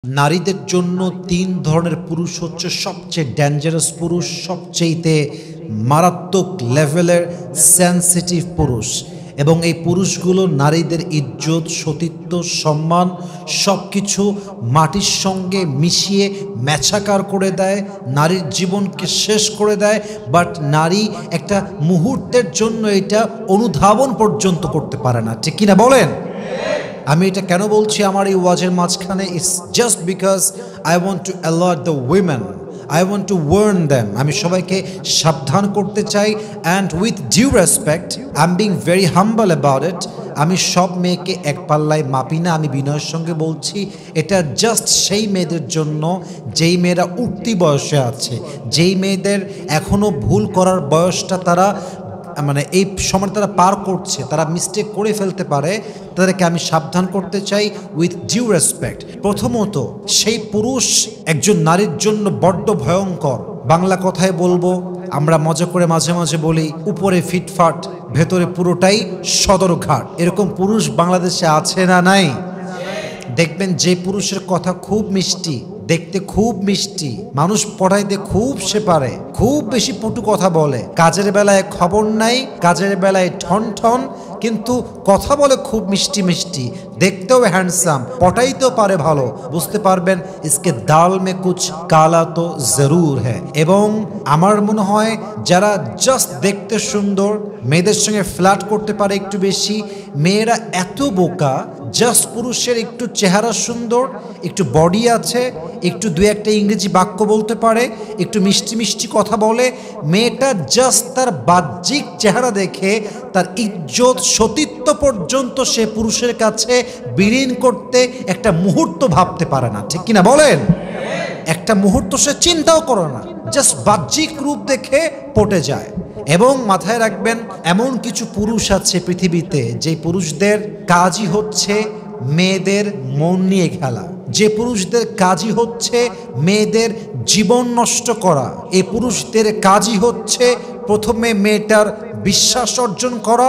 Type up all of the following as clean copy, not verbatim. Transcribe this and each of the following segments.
নারীদের জন্য তিন ধরনের পুরুষ হচ্ছে সবচেয়ে ডেঞ্জারাস পুরুষ, সবচেয়েতে মারাত্মক লেভেলের সেন্সিটিভ পুরুষ। এবং এই পুরুষগুলো নারীদের ইজ্জত, সতীত্ব, সম্মান সব কিছু মাটির সঙ্গে মিশিয়ে ম্যাচাকার করে দেয়, নারীর জীবনকে শেষ করে দেয়। বাট নারী একটা মুহূর্তের জন্য এটা অনুধাবন পর্যন্ত করতে পারে না, ঠিক কিনা বলেন? আমি এটা কেন বলছি আমার এই ওয়াজের মাঝখানে? It's just because I want to alert the women, I want to warn them. আমি সবাইকে সাবধান করতে চাই, and with due respect I am being very humble about it. আমি সব মেয়েকে এক পাল্লায় মাপি না, আমি বিনয়ের সঙ্গে বলছি এটা জাস্ট সেই মেয়েদের জন্য যেই মেয়েরা উঠতি বয়সে আছে, যেই মেয়েদের এখনও ভুল করার বয়সটা তারা এই সময় তারা পার করছে, তারা মিস্টেক করে ফেলতে পারে, তাদেরকে আমি সাবধান করতে চাই উইথ ডিউ রেসপেক্ট। প্রথমত, সেই পুরুষ একজন নারীর জন্য বড্ড ভয়ঙ্কর। বাংলা কথায় বলবো, আমরা মজা করে মাঝে মাঝে বলি উপরে ফিটফাট ভেতরে পুরোটাই সদরঘাট। এরকম পুরুষ বাংলাদেশে আছে না নাই? দেখবেন যে পুরুষের কথা খুব মিষ্টি, দেখতে খুব মিষ্টি, মানুষ পড়াইতে খুব সে পারে, খুব বেশি পটু কথা বলে, কাজের বেলায় খবর নাই, কাজের বেলায় ঠন ঠন, কিন্তু কথা বলে খুব মিষ্টি মিষ্টি, দেখতেও হ্যান্ডসাম, পটাইতেও পারে ভালো। বুঝতে পারবেন ইসকে দাল মে কুছ কালা তো জরুর হ্যায়। এবং আমার মনে হয় যারা জাস্ট দেখতে সুন্দর, মেয়েদের সঙ্গে ফ্ল্যাট করতে পারে একটু বেশি, মেয়েরা এত বোকা, জাস্ট পুরুষের একটু চেহারা সুন্দর, একটু বডি আছে, একটু দু একটা ইংরেজি বাক্য বলতে পারে, একটু মিষ্টি মিষ্টি কথা বলে, মেয়েটা জাস্ট তার বাহ্যিক চেহারা দেখে তার ইজ্জত, সতীত্ব পর্যন্ত সে পুরুষের কাছে বিলীন করতে একটা মুহূর্ত ভাবতে পারে না, ঠিক কিনা বলেন? একটা মুহূর্ত সে চিন্তাও করে না, জাস্ট বাহ্যিক রূপ দেখে পটে যায়। এবং মাথায় রাখবেন, এমন কিছু পুরুষ আছে পৃথিবীতে যে পুরুষদের কাজই হচ্ছে মেয়েদের মন নিয়ে খেলা, যে পুরুষদের কাজই হচ্ছে মেয়েদের জীবন নষ্ট করা। এই পুরুষদের কাজই হচ্ছে প্রথমে মেয়েটার বিশ্বাস অর্জন করা,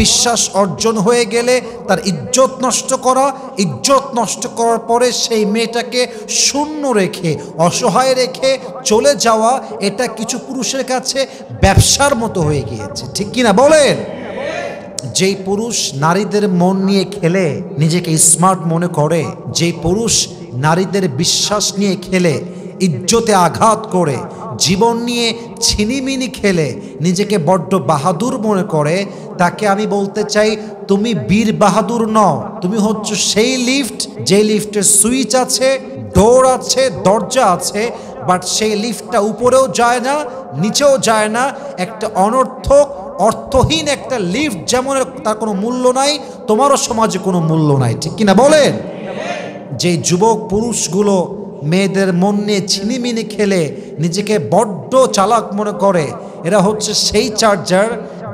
বিশ্বাস অর্জন হয়ে গেলে তার ইজ্জত নষ্ট করা, ইজ্জত নষ্ট করার পরে সেই মেয়েটাকে শূন্য রেখে, অসহায় রেখে চলে যাওয়া। এটা কিছু পুরুষের কাছে ব্যবসার মতো হয়ে গিয়েছে, ঠিক কিনা বলেন? যেই পুরুষ নারীদের মন নিয়ে খেলে নিজেকে স্মার্ট মনে করে, যেই পুরুষ নারীদের বিশ্বাস নিয়ে খেলে ইজ্জতে আঘাত করে, জীবন নিয়ে ছিনিমিনি খেলে নিজেকে বড্ড বাহাদুর মনে করে, তাকে আমি বলতে চাই তুমি বীর বাহাদুর নও, তুমি হচ্ছে সেই লিফট, যে লিফটের সুইচ আছে, ডোর আছে, দরজা আছে, বাট সেই লিফটটা উপরেও যায় না, নিচেও যায় না। একটা অনর্থক, অর্থহীন একটা লিফট যেমন তার কোনো মূল্য নাই, তোমারও সমাজে কোনো মূল্য নাই, ঠিক কিনা বলেন? যে যুবক পুরুষগুলো মেয়েদের মন নিয়ে ছিনিমিনি খেলে নিজেকে বড্ড চালাক মনে করে, এরা হচ্ছে সেই চার্জার,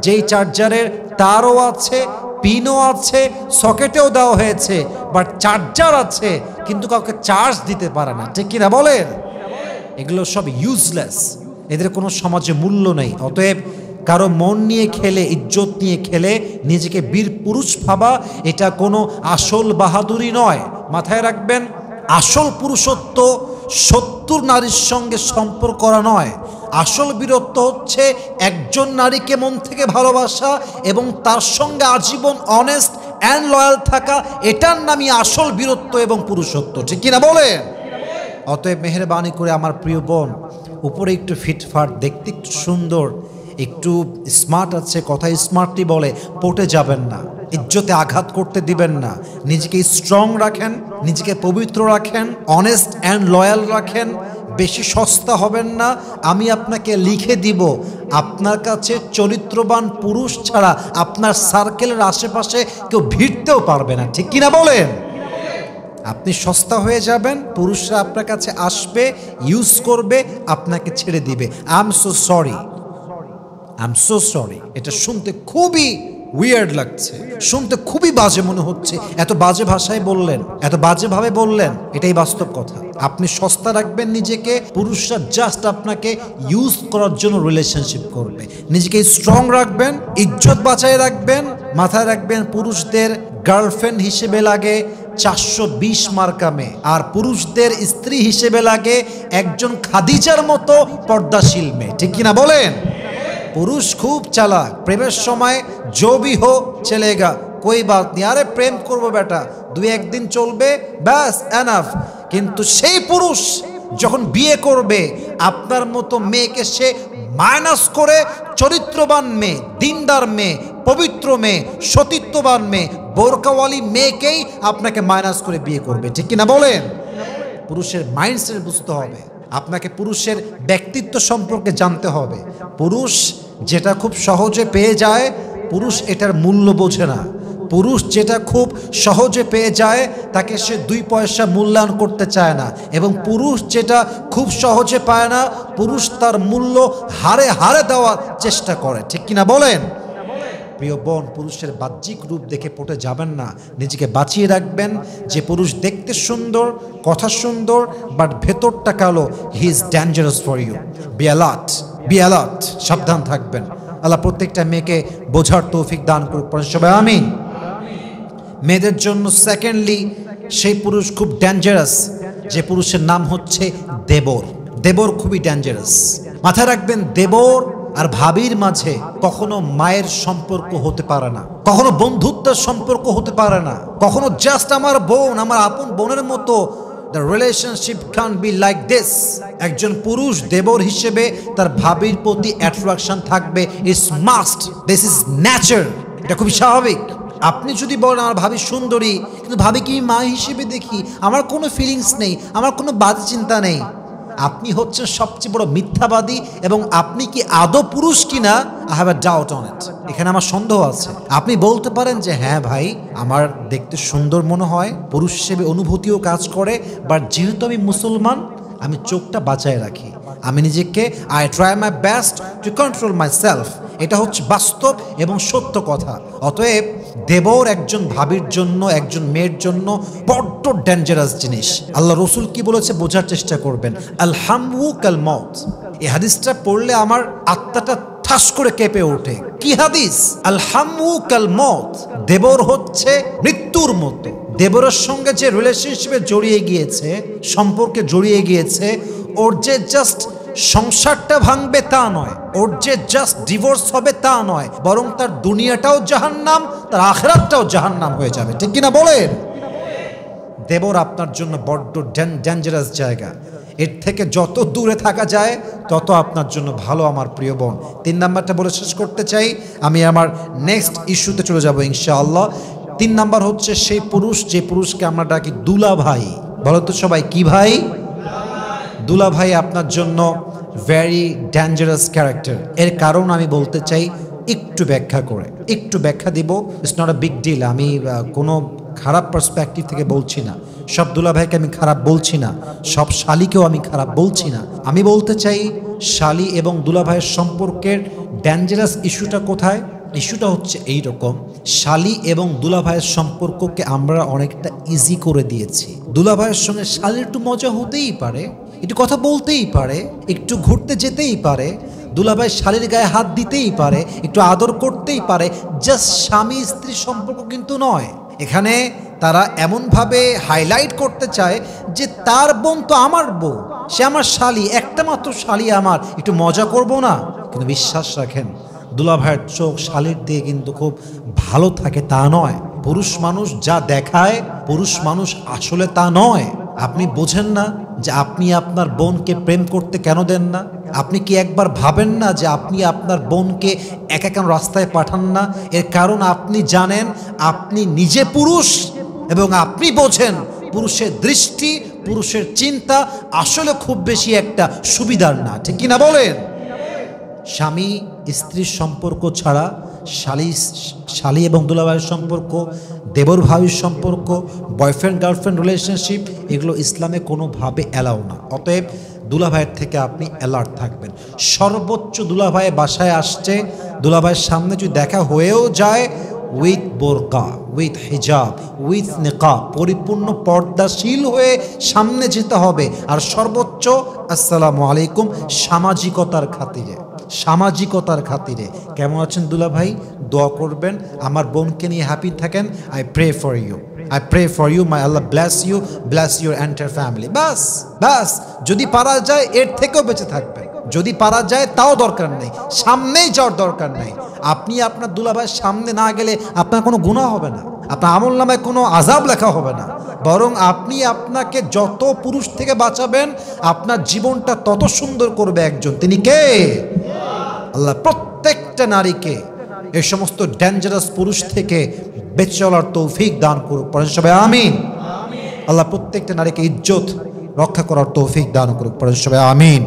যেই চার্জারের তারও আছে, পিনও আছে, সকেটেও দেওয়া হয়েছে, বাট চার্জার আছে কিন্তু কাউকে চার্জ দিতে পারে না, ঠিক কিনা বলেন? এগুলো সব ইউজলেস, এদের কোনো সমাজে মূল্য নেই। অতএব কারো মন নিয়ে খেলে, ইজ্জত নিয়ে খেলে নিজেকে বীর পুরুষ ভাবা, এটা কোনো আসল বাহাদুরি নয়। মাথায় রাখবেন, আসল পুরুষত্ব 70 নারীর সঙ্গে সম্পর্ক করা নয়। আসল বীরত্ব হচ্ছে একজন নারীকে মন থেকে ভালোবাসা এবং তার সঙ্গে আজীবন অনেস্ট অ্যান্ড লয়াল থাকা, এটার নামই আসল বীরত্ব এবং পুরুষত্ব, ঠিক কিনা বলেন? অতএব মেহেরবানি করে আমার প্রিয় বোন, উপরে একটু ফিটফাট, দেখতে একটু সুন্দর, একটু স্মার্ট আছে, কথা স্মার্টলি বলে, পটে যাবেন না, ইজ্জতে আঘাত করতে দিবেন না। নিজেকে স্ট্রং রাখেন, নিজেকে পবিত্র রাখেন, অনেস্ট অ্যান্ড লয়াল রাখেন, বেশি সস্তা হবেন না। আমি আপনাকে লিখে দিব, আপনার কাছে চরিত্রবান পুরুষ ছাড়া আপনার সার্কেলের আশেপাশে কেউ ভিড়তেও পারবে না, ঠিক কিনা বলেন? আপনি সস্তা হয়ে যাবেন, পুরুষরা আপনার কাছে আসবে, ইউজ করবে, আপনাকে ছেড়ে দিবে। I am so sorry, I am so sorry. এটা শুনতে খুবই উইয়ার্ড লাগছে, শুনতে খুবই বাজে মনে হচ্ছে, এত বাজে ভাষায় বললেন, এত বাজেভাবে বললেন, এটাই বাস্তব কথা। আপনি সস্তা রাখবেন নিজেকে, পুরুষরা জাস্ট আপনাকে ইউজ করার জন্য রিলেশনশিপ করবে। নিজেকে স্ট্রং রাখবেন, ইজ্জত বাঁচায় রাখবেন। মাথায় রাখবেন, পুরুষদের গার্লফ্রেন্ড হিসেবে লাগে, 420 মার্কা মেয়ে, আর পুরুষদের স্ত্রী হিসেবে লাগে একজন খাদিজার মতো পর্দাশীল মেয়ে, ঠিক কিনা বলেন? পুরুষ খুব চালাক, প্রেমের সময় जो भी हो चलेगा कोई बात नहीं, আরে প্রেম করবো বেটা, 2-1 দিন চলবে, ব্যাস এনাফ। কিন্তু সেই পুরুষ যখন বিয়ে করবে আপনার মতো মেয়েকে সে মাইনাস করে চরিত্রবান মেয়ে, দিনদার মেয়ে, পবিত্র মেয়ে, সতীত্ববান মেয়ে, বোরকাওয়ালি মেয়েকেই আপনাকে মাইনাস করে বিয়ে করবে, ঠিক কিনা বলেন? পুরুষের মাইন্ডসেট বুঝতে হবে, আপনাকে পুরুষের ব্যক্তিত্ব সম্পর্কে জানতে হবে। পুরুষ যেটা খুব সহজে পেয়ে যায়, পুরুষ এটার মূল্য বোঝে না। পুরুষ যেটা খুব সহজে পেয়ে যায় তাকে সে 2 পয়সা মূল্যায়ন করতে চায় না, এবং পুরুষ যেটা খুব সহজে পায় না, পুরুষ তার মূল্য হারে হারে দেওয়ার চেষ্টা করে, ঠিক কিনা বলেন? প্রিয় বোন, পুরুষের বাহ্যিক রূপ দেখে পটে যাবেন না, নিজেকে বাঁচিয়ে রাখবেন। যে পুরুষ দেখতে সুন্দর, কথা সুন্দর, বাট ভেতরটা কালো, he is dangerous for you. Be alert, সাবধান থাকবেন। আল্লাহ প্রত্যেকটা মেয়েকে বোঝার তৌফিক দান করুক, সবাই আমিন। মেয়েদের জন্য সেকেন্ডলি সেই পুরুষ খুব ডেঞ্জারাস, যে পুরুষের নাম হচ্ছে দেবর। দেবর খুবই ডেঞ্জারাস। মাথায় রাখবেন, দেবর আর ভাবির মাঝে কখনো মায়ের সম্পর্ক হতে পারে না, কখনো বন্ধুত্বের সম্পর্ক হতে পারে না, কখনো জাস্ট আমার বোন, আমার আপন বোনের মতো। The relationship can't be like this. একজন পুরুষ দেবর হিসেবে তার ভাবির প্রতি অ্যাট্রাকশন থাকবে, it's must, this is nature, এটা খুবই স্বাভাবিক। আপনি যদি বলেন আমার ভাবি সুন্দরী, কিন্তু ভাবিকে আমি মা হিসেবে দেখি, আমার কোনো ফিলিংস নেই, আমার কোনো বাজে চিন্তা নেই, আপনি হচ্ছেন সবচেয়ে বড় মিথ্যাবাদী। এবং আপনি কি আদৌ পুরুষ কিনা, I have a doubt on it, এখানে আমার সন্দেহ আছে। আপনি বলতে পারেন যে হ্যাঁ ভাই, আমার দেখতে সুন্দর মনে হয়, পুরুষ হিসেবে অনুভূতিও কাজ করে, বাট যেহেতু আমি মুসলমান, আমি চোখটা বাঁচায় রাখি, আমি নিজেকে I try my best to control my self. এটা হচ্ছে বাস্তব এবং সত্য কথা। অতএব দেবর একজন ভাবির জন্য, একজন মেয়ের জন্য বড্ড ডেঞ্জারাস জিনিস। আল্লাহ রসুল কি বলেছে বোঝার চেষ্টা করবেন। আল হামু কাল মউত, এই হাদিসটা পড়লে আমার আত্মাটা ঠাস করে কেঁপে ওঠে। কি হাদিস? আল হামু কাল মউত, দেবর হচ্ছে মৃত্যুর মতো। দেবরের সঙ্গে যে রিলেশনশিপে জড়িয়ে গিয়েছে, সম্পর্কে জড়িয়ে গিয়েছে, ওর যে জাস্ট সংসারটা ভাঙবে তা নয়, ওর যে জাস্ট ডিভোর্স হবে তা নয়, বরং তার দুনিয়াটাও জাহান্নাম, তার আখিরাতটাও জাহান্নাম হয়ে যাবে, ঠিক কিনা বলেন? দেবর আপনার জন্য বড্ড ডেঞ্জারাস জায়গা। এর থেকে যত দূরে থাকা যায় তত আপনার জন্য ভালো আমার প্রিয় বোন। 3 নাম্বারটা বলে শেষ করতে চাই, আমি আমার নেক্সট ইস্যুতে চলে যাব ইনশাআল্লাহ। 3 নাম্বার হচ্ছে সেই পুরুষ, যে পুরুষকে আমরা ডাকি দুলা ভাই। বলো তো সবাই, কি ভাই? দুলা ভাই আপনার জন্য ভেরি ডেঞ্জারাস ক্যারেক্টার। এর কারণ আমি বলতে চাই, একটু ব্যাখ্যা দিব। It's not a big deal. আমি কোনো খারাপ পার্সপেক্টিভ থেকে বলছি না, সব দুলা ভাইকে আমি খারাপ বলছি না, সব শালিকেও আমি খারাপ বলছি না। আমি বলতে চাই শালি এবং দুলা ভাইয়ের সম্পর্কের ডেঞ্জারাস ইস্যুটা কোথায়। ইস্যুটা হচ্ছে এই রকম, শালি এবং দুলা ভাইয়ের সম্পর্ককে আমরা অনেকটা ইজি করে দিয়েছি। দুলা ভাইয়ের সঙ্গে শালির একটু মজা হতেই পারে, একটু কথা বলতেই পারে, একটু ঘুরতে যেতেই পারে, দুলাভাই শালির গায়ে হাত দিতেই পারে, একটু আদর করতেই পারে, জাস্ট স্বামী স্ত্রী সম্পর্ক কিন্তু নয়। এখানে তারা এমনভাবে হাইলাইট করতে চায় যে তার বোন তো আমার বউ, সে আমার শালি, একটা মাত্র শালি আমার, একটু মজা করব না? কিন্তু বিশ্বাস রাখেন, দুলাভাইয়ের চোখ শালির দিয়ে কিন্তু খুব ভালো থাকে তা নয়। পুরুষ মানুষ যা দেখায়, পুরুষ মানুষ আসলে তা নয়। আপনি বোঝেন না যে আপনি আপনার বোনকে প্রেম করতে কেন দেন না? আপনি কি একবার ভাবেন না যে আপনি আপনার বোনকে একা কেন রাস্তায় পাঠান না? এর কারণ আপনি জানেন আপনি নিজে পুরুষ, এবং আপনি বোঝেন পুরুষের দৃষ্টি, পুরুষের চিন্তা আসলে খুব বেশি একটা সুবিধার না, ঠিক কিনা বলেন? স্বামী স্ত্রীর সম্পর্ক ছাড়া শালি এবং দুলাভাইয়ের সম্পর্ক, দেবর ভাবির সম্পর্ক, বয়ফ্রেন্ড গার্লফ্রেন্ড রিলেশনশিপ, এগুলো ইসলামে কোনোভাবে অ্যালাউ না। অতএব দুলাভাইয়ের থেকে আপনি অ্যালার্ট থাকবেন। সর্বোচ্চ দুলাভাই বাসায় আসছে, দুলাভাইয়ের সামনে যদি দেখা হয়েও যায়, উইথ বোরকা, উইথ হিজাব, উইথ নিকাব, পরিপূর্ণ পর্দাশীল হয়ে সামনে যেতে হবে। আর সর্বোচ্চ আসসালামু আলাইকুম, সামাজিকতার খাতিরে কেমন আছেন দুলা ভাই, দোয়া করবেন, আমার বোনকে নিয়ে হ্যাপি থাকেন, I pray for you. I pray for you, may Allah bless you, bless your entire family. বাস বাস, যদি পারা যায় এর থেকেও বেঁচে থাকবেন, যদি পারা যায় তাও দরকার নেই, সামনেই যাওয়ার দরকার নেই। আপনি আপনার দুলাভাইয়ের সামনে না গেলে আপনার কোনো গুনাহ হবে না, আপনার আমলনামায় কোনো আযাব লেখা হবে না, বরং আপনি আপনাকে যত পুরুষ থেকে বাঁচাবেন আপনার জীবনটা তত সুন্দর করবে একজন, তিনি কে? আল্লাহ প্রত্যেকটা নারীকে এই সমস্ত ডেঞ্জারাস পুরুষ থেকে বেঁচে চলার তৌফিক দান করুক, পড়েন সবাই আমিন। আল্লাহ প্রত্যেকটা নারীকে ইজ্জত রক্ষা করার তৌফিক দান করুক, পড়েন সবাই আমিন।